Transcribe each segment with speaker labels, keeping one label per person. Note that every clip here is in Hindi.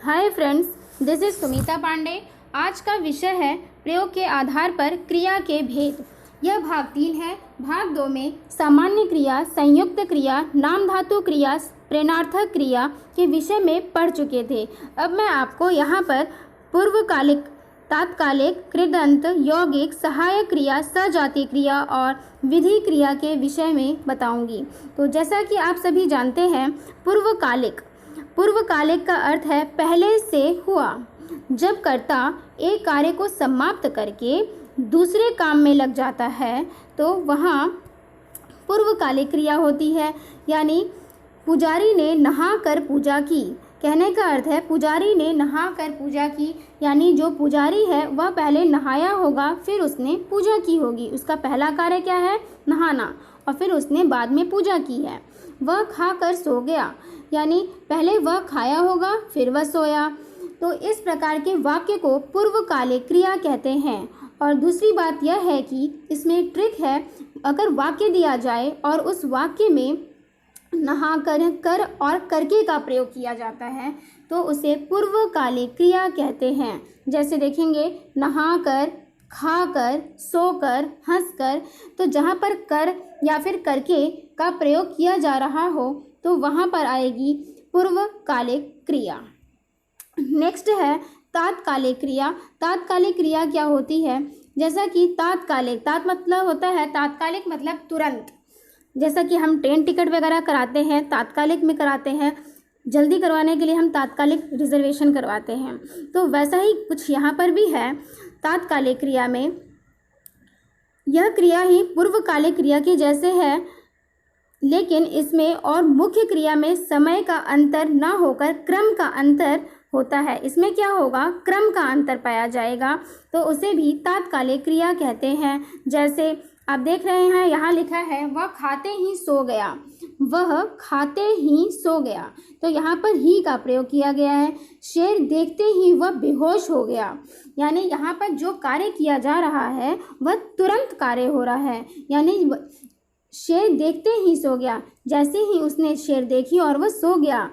Speaker 1: Hi friends, this is Sumita Pandey. आज का विषय है प्रयोग के आधार पर क्रिया के भेद। यह भाग 3 है। भाग 2 में सामान्य क्रिया, संयुक्त क्रिया, नाम धातु क्रिया, प्रेरणार्थक क्रिया के विषय में पढ़ चुके थे। अब मैं आपको यहाँ पर पूर्वकालिक, तात्कालिक, कृदंत, यौगिक, सहायक क्रिया, सजातीय क्रिया और विधि क्रिया के विषय में बताऊंगी। तो जैसा कि आप सभी जानते हैं, पूर्वकालिक का अर्थ है पहले से हुआ। जब कर्ता एक कार्य को समाप्त करके दूसरे काम में लग जाता है तो वहाँ पूर्वकालिक क्रिया होती है। यानी पुजारी ने नहाकर पूजा की, कहने का अर्थ है पुजारी ने नहाकर पूजा की, यानी जो पुजारी है वह पहले नहाया होगा, फिर उसने पूजा की होगी। उसका पहला कार्य क्या है? नहाना, और फिर उसने बाद में पूजा की है। वह खाकर सो गया, यानी पहले वह खाया होगा फिर वह सोया। तो इस प्रकार के वाक्य को पूर्वकालिक क्रिया कहते हैं। और दूसरी बात यह है कि इसमें एक ट्रिक है, अगर वाक्य दिया जाए और उस वाक्य में नहा कर और करके का प्रयोग किया जाता है तो उसे पूर्वकालिक क्रिया कहते हैं। जैसे देखेंगे, नहाकर, खाकर, सोकर, हंसकर। तो जहाँ पर कर या फिर करके का प्रयोग किया जा रहा हो तो वहाँ पर आएगी पूर्वकालिक क्रिया। नेक्स्ट है तात्कालिक क्रिया। तात्कालिक क्रिया क्या होती है? जैसा कि तात्कालिक, मतलब होता है तात्कालिक मतलब तुरंत। जैसा कि हम ट्रेन टिकट वगैरह कराते हैं, तात्कालिक में कराते हैं, जल्दी करवाने के लिए हम तात्कालिक रिजर्वेशन करवाते हैं। तो वैसा ही कुछ यहाँ पर भी है। तात्कालिक क्रिया में यह क्रिया ही पूर्वकालिक क्रिया की जैसे है, लेकिन इसमें और मुख्य क्रिया में समय का अंतर न होकर क्रम का अंतर होता है। इसमें क्या होगा? क्रम का अंतर पाया जाएगा, तो उसे भी तात्कालिक क्रिया कहते हैं। जैसे आप देख रहे हैं, यहाँ लिखा है वह खाते ही सो गया, वह खाते ही सो गया। तो यहाँ पर ही का प्रयोग किया गया है। शेर देखते ही वह बेहोश हो गया, यानी यहाँ पर जो कार्य किया जा रहा है वह तुरंत कार्य हो रहा है। यानी शेर देखते ही सो गया, जैसे ही उसने शेर देखी और वह सो गया।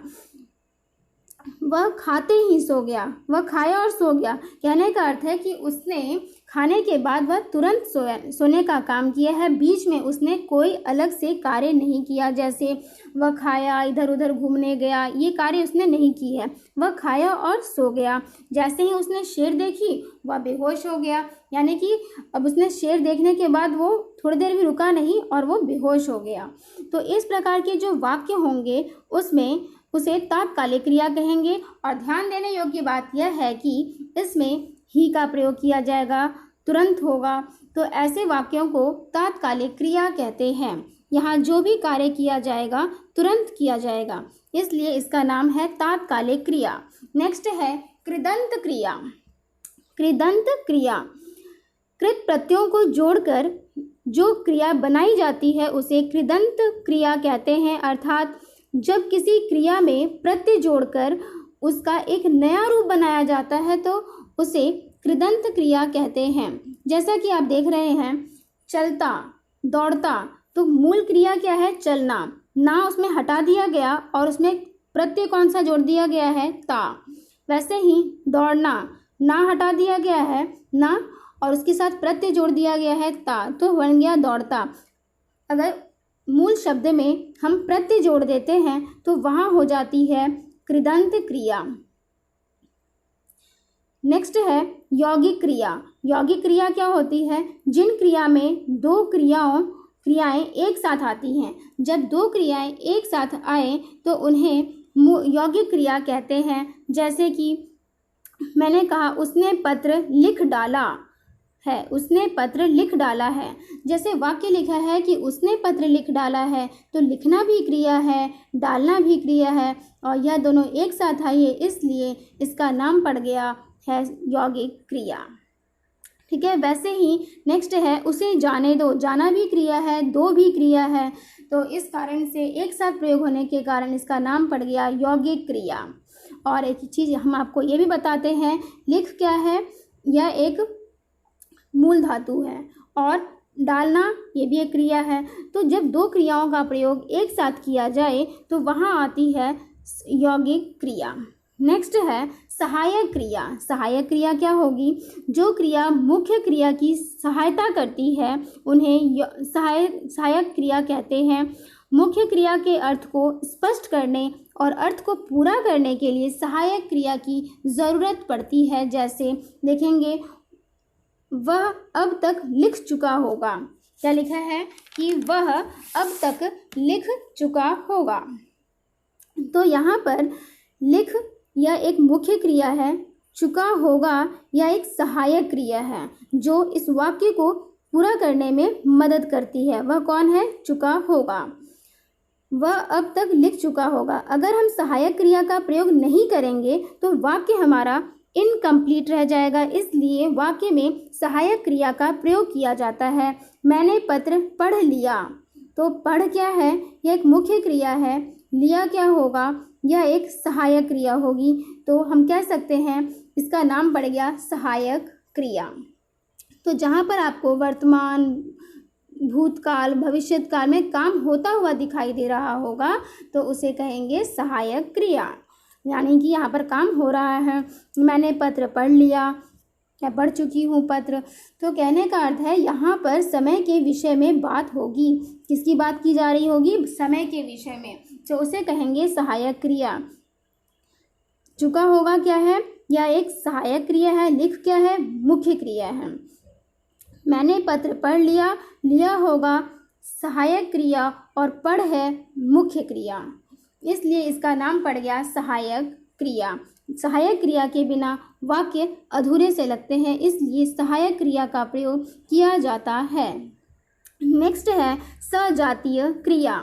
Speaker 1: वह खाते ही सो गया, वह खाया और सो गया। कहने का अर्थ है कि उसने खाने के बाद वह तुरंत सोने का काम किया है, बीच में उसने कोई अलग से कार्य नहीं किया। जैसे वह खाया, इधर उधर घूमने गया, ये कार्य उसने नहीं की है। वह खाया और सो गया। जैसे ही उसने शेर देखी वह बेहोश हो गया, यानी कि अब उसने शेर देखने के बाद वो थोड़ी देर भी रुका नहीं और वो बेहोश हो गया। तो इस प्रकार के जो वाक्य होंगे उसमें उसे तात्कालिक क्रिया कहेंगे। और ध्यान देने योग्य बात यह है कि इसमें ही का प्रयोग किया जाएगा, तुरंत होगा। तो ऐसे वाक्यों को तात्कालिक क्रिया कहते हैं। यहाँ जो भी कार्य किया जाएगा तुरंत किया जाएगा, इसलिए इसका नाम है तात्कालिक क्रिया। नेक्स्ट है कृदंत क्रिया। कृदंत क्रिया, कृत प्रत्ययों को जोड़कर जो क्रिया बनाई जाती है उसे कृदंत क्रिया कहते हैं। अर्थात जब किसी क्रिया में प्रत्यय जोड़कर उसका एक नया रूप बनाया जाता है तो उसे कृदंत क्रिया कहते हैं। जैसा कि आप देख रहे हैं, चलता, दौड़ता, तो मूल क्रिया क्या है? चलना। ना उसमें हटा दिया गया और उसमें प्रत्यय कौन सा जोड़ दिया गया है? ता। वैसे ही दौड़ना, ना हटा दिया गया है ना, और उसके साथ प्रत्यय जोड़ दिया गया है ता, तो बन गया दौड़ता। अगर मूल शब्द में हम प्रत्यय जोड़ देते हैं तो वहाँ हो जाती है कृदंत क्रिया। नेक्स्ट है यौगिक क्रिया। यौगिक क्रिया क्या होती है? जिन क्रिया में दो क्रियाएं एक साथ आती हैं। जब दो क्रियाएं एक साथ आए तो उन्हें यौगिक क्रिया कहते हैं। जैसे कि मैंने कहा उसने पत्र लिख डाला है, उसने पत्र लिख डाला है। जैसे वाक्य लिखा है कि उसने पत्र लिख डाला है, तो लिखना भी क्रिया है, डालना भी क्रिया है, और यह दोनों एक साथ आई है, इसलिए इसका नाम पड़ गया है यौगिक क्रिया। ठीक है। वैसे ही नेक्स्ट है उसे जाने दो। जाना भी क्रिया है, दो भी क्रिया है, तो इस कारण से एक साथ प्रयोग होने के कारण इसका नाम पड़ गया यौगिक क्रिया। और एक चीज़ हम आपको ये भी बताते हैं, लिख क्या है? यह एक मूल धातु है, और डालना ये भी एक क्रिया है। तो जब दो क्रियाओं का प्रयोग एक साथ किया जाए तो वहाँ आती है यौगिक क्रिया। नेक्स्ट है सहायक क्रिया। सहायक क्रिया क्या होगी? जो क्रिया मुख्य क्रिया की सहायता करती है उन्हें सहायक क्रिया कहते हैं। मुख्य क्रिया के अर्थ को स्पष्ट करने और अर्थ को पूरा करने के लिए सहायक क्रिया की ज़रूरत पड़ती है। जैसे देखेंगे, वह अब तक लिख चुका होगा। क्या लिखा है? कि वह अब तक लिख चुका होगा। तो यहाँ पर लिख यह एक मुख्य क्रिया है, चुका होगा यह एक सहायक क्रिया है जो इस वाक्य को पूरा करने में मदद करती है। वह कौन है? चुका होगा। वह अब तक लिख चुका होगा। अगर हम सहायक क्रिया का प्रयोग नहीं करेंगे तो वाक्य हमारा इनकम्प्लीट रह जाएगा, इसलिए वाक्य में सहायक क्रिया का प्रयोग किया जाता है। मैंने पत्र पढ़ लिया। तो पढ़ क्या है? यह एक मुख्य क्रिया है। लिया क्या होगा? यह एक सहायक क्रिया होगी। तो हम कह सकते हैं इसका नाम पड़ गया सहायक क्रिया। तो जहाँ पर आपको वर्तमान, भूतकाल, भविष्यकाल में काम होता हुआ दिखाई दे रहा होगा तो उसे कहेंगे सहायक क्रिया, यानी कि यहाँ पर काम हो रहा है। मैंने पत्र पढ़ लिया, मैं पढ़ चुकी हूँ पत्र। तो कहने का अर्थ है यहाँ पर समय के विषय में बात होगी। किसकी बात की जा रही होगी? समय के विषय में। तो उसे कहेंगे सहायक क्रिया। चुका होगा क्या है? यह एक सहायक क्रिया है। लिख क्या है? मुख्य क्रिया है। मैंने पत्र पढ़ लिया, लिया होगा सहायक क्रिया और पढ़ है मुख्य क्रिया, इसलिए इसका नाम पड़ गया सहायक क्रिया। सहायक क्रिया के बिना वाक्य अधूरे से लगते हैं, इसलिए सहायक क्रिया का प्रयोग किया जाता है। नेक्स्ट है सजातीय क्रिया।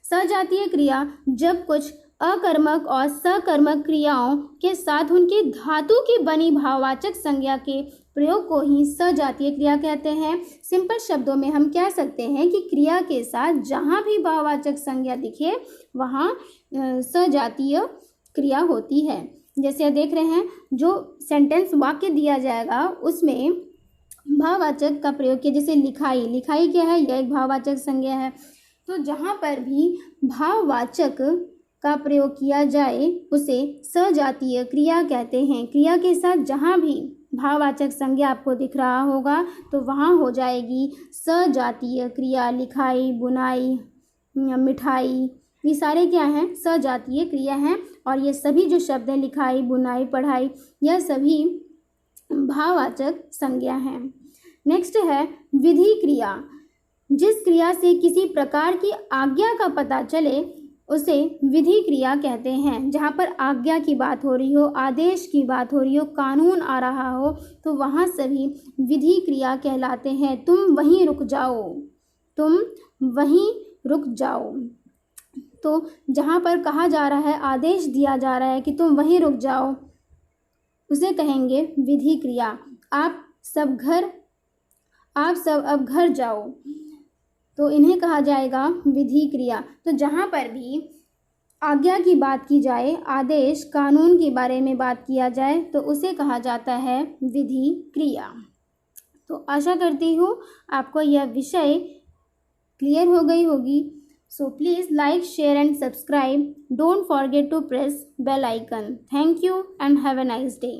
Speaker 1: सजातीय क्रिया जब कुछ अकर्मक और सकर्मक क्रियाओं के साथ उनकी धातु की बनी भाववाचक संज्ञा के प्रयोग को ही सजातीय क्रिया कहते हैं। सिंपल शब्दों में हम कह सकते हैं कि क्रिया के साथ जहाँ भी भाववाचक संज्ञा दिखे वहाँ सजातीय क्रिया होती है। जैसे देख रहे हैं, जो सेंटेंस वाक्य दिया जाएगा उसमें भाववाचक का प्रयोग किया। जैसे लिखाई, लिखाई क्या है? यह एक भाववाचक संज्ञा है। तो जहाँ पर भी भाववाचक का प्रयोग किया जाए उसे सजातीय क्रिया कहते हैं। क्रिया के साथ जहाँ भी भाववाचक संज्ञा आपको दिख रहा होगा तो वहाँ हो जाएगी सजातीय क्रिया। लिखाई, बुनाई, मिठाई, ये सारे क्या हैं? सजातीय क्रिया हैं। और ये सभी जो शब्द हैं, लिखाई, बुनाई, पढ़ाई, यह सभी भाववाचक संज्ञा हैं। नेक्स्ट है विधि क्रिया। जिस क्रिया से किसी प्रकार की आज्ञा का पता चले उसे विधि क्रिया कहते हैं। जहाँ पर आज्ञा की बात हो रही हो, आदेश की बात हो रही हो, कानून आ रहा हो, तो वहाँ सभी विधि क्रिया कहलाते हैं। तुम वहीं रुक जाओ, तुम वहीं रुक जाओ। तो जहाँ पर कहा जा रहा है, आदेश दिया जा रहा है कि तुम वहीं रुक जाओ, उसे कहेंगे विधि क्रिया। आप सब अब घर जाओ, तो इन्हें कहा जाएगा विधि क्रिया। तो जहाँ पर भी आज्ञा की बात की जाए, आदेश, कानून के बारे में बात किया जाए तो उसे कहा जाता है विधि क्रिया। तो आशा करती हूँ आपको यह विषय क्लियर हो गई होगी। So please like, share and subscribe. Don't forget to press bell icon. Thank you and have a nice day.